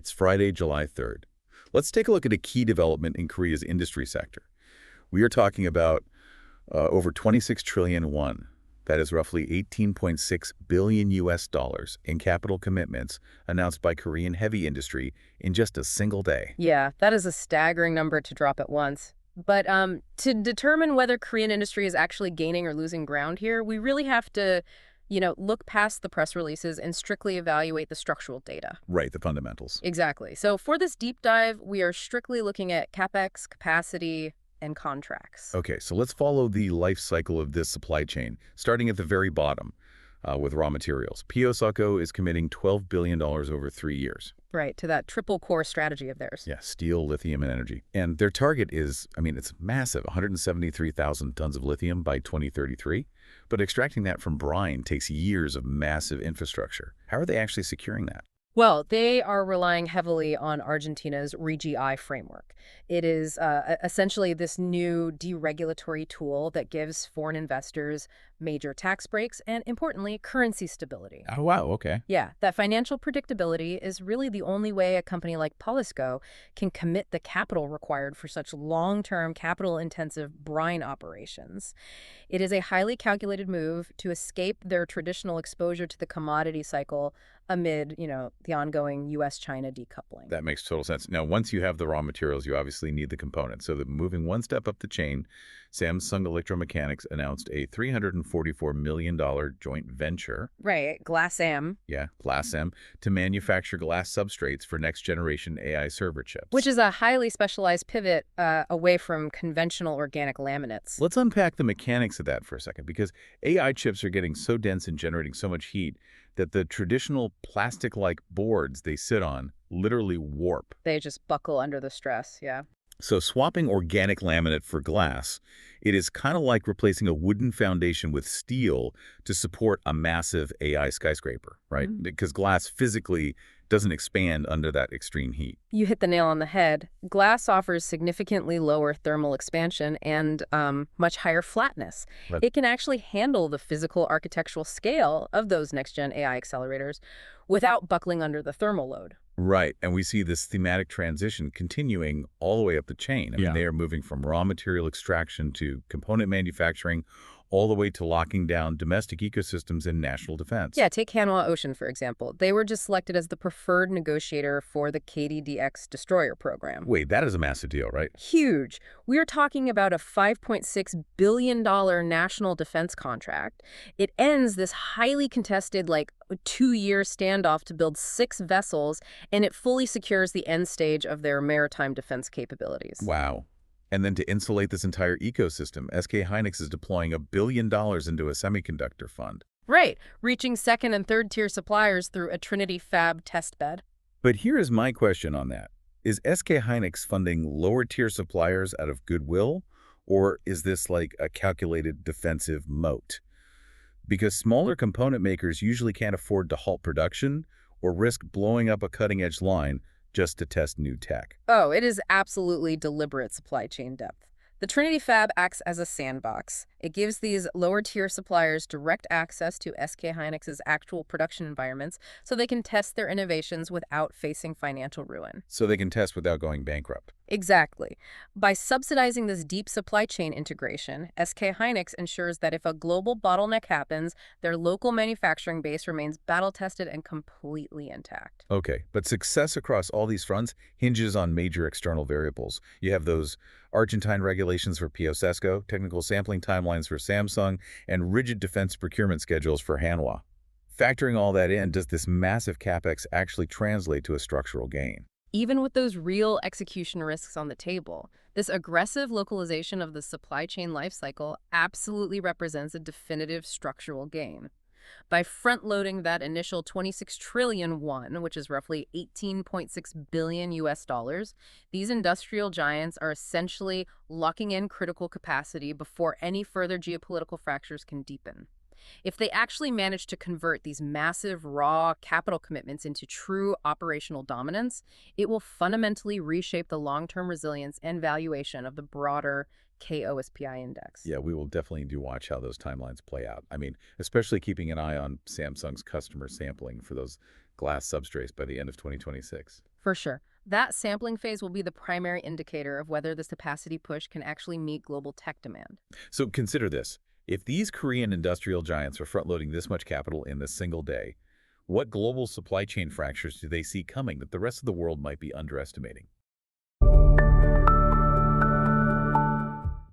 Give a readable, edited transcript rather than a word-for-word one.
It's Friday, July 3rd. Let's take a look at a key development in Korea's industry sector. We are talking about over 26 trillion won. That is roughly 18.6 billion US dollars in capital commitments announced by Korean heavy industry in just a single day. Yeah, that is a staggering number to drop at once. But to determine whether Korean industry is actually gaining or losing ground here, we really have to, look past the press releases and strictly evaluate the structural data. Right, the fundamentals. Exactly. So for this deep dive, we are strictly looking at Capex, capacity, and contracts. Okay, so let's follow the life cycle of this supply chain, starting at the very bottom with raw materials. POSCO is committing $12 billion over 3 years. Right, to that triple core strategy of theirs. Yeah, steel, lithium, and energy. And their target is, it's massive, 173,000 tons of lithium by 2033. But extracting that from brine takes years of massive infrastructure. How are they actually securing that? Well, they are relying heavily on Argentina's REGI framework. It is essentially this new deregulatory tool that gives foreign investors major tax breaks and, importantly, currency stability. Oh, wow, okay. Yeah, that financial predictability is really the only way a company like POSCO can commit the capital required for such long-term, capital-intensive brine operations. It is a highly calculated move to escape their traditional exposure to the commodity cycle amid, the ongoing U.S.-China decoupling. That makes total sense. Now, once you have the raw materials, you obviously need the components. So moving one step up the chain, Samsung Electro-Mechanics announced a $344 million joint venture. Right, GlassAm. Yeah, GlassAm, to manufacture glass substrates for next-generation AI server chips. Which is a highly specialized pivot away from conventional organic laminates. Let's unpack the mechanics of that for a second, because AI chips are getting so dense and generating so much heat that the traditional plastic-like boards they sit on literally warp. They just buckle under the stress, yeah. So swapping organic laminate for glass, it is kind of like replacing a wooden foundation with steel to support a massive AI skyscraper, right? Because glass physically doesn't expand under that extreme heat. You hit the nail on the head. Glass offers significantly lower thermal expansion and much higher flatness. Right. It can actually handle the physical architectural scale of those next-gen AI accelerators without buckling under the thermal load. Right, and we see this thematic transition continuing all the way up the chain. They are moving from raw material extraction to component manufacturing, all the way to locking down domestic ecosystems and national defense. Yeah, take Hanwha Ocean, for example. They were just selected as the preferred negotiator for the KDDX destroyer program. Wait, that is a massive deal, right? Huge. We are talking about a $5.6 billion national defense contract. It ends this highly contested, 2-year standoff to build 6 vessels, and it fully secures the end stage of their maritime defense capabilities. Wow. And then to insulate this entire ecosystem, SK Hynix is deploying $1 billion into a semiconductor fund. Right, reaching second and third tier suppliers through a Trinity Fab testbed. But here is my question on that. Is SK Hynix funding lower tier suppliers out of goodwill, or is this like a calculated defensive moat? Because smaller component makers usually can't afford to halt production or risk blowing up a cutting-edge line just to test new tech. Oh, it is absolutely deliberate supply chain depth. The Trinity Fab acts as a sandbox. It gives these lower-tier suppliers direct access to SK Hynix's actual production environments so they can test their innovations without facing financial ruin. So they can test without going bankrupt. Exactly. By subsidizing this deep supply chain integration, SK Hynix ensures that if a global bottleneck happens, their local manufacturing base remains battle-tested and completely intact. Okay, but success across all these fronts hinges on major external variables. You have those Argentine regulations for POSCO, technical sampling timelines for Samsung, and rigid defense procurement schedules for Hanwha. Factoring all that in, does this massive capex actually translate to a structural gain? Even with those real execution risks on the table, this aggressive localization of the supply chain lifecycle absolutely represents a definitive structural gain. By front-loading that initial 26 trillion won, which is roughly 18.6 billion US dollars, these industrial giants are essentially locking in critical capacity before any further geopolitical fractures can deepen. If they actually manage to convert these massive raw capital commitments into true operational dominance, it will fundamentally reshape the long-term resilience and valuation of the broader KOSPI index. Yeah, we will definitely do watch how those timelines play out. I mean, especially keeping an eye on Samsung's customer sampling for those glass substrates by the end of 2026. For sure. That sampling phase will be the primary indicator of whether this capacity push can actually meet global tech demand. So consider this. If these Korean industrial giants are front-loading this much capital in this single day, what global supply chain fractures do they see coming that the rest of the world might be underestimating?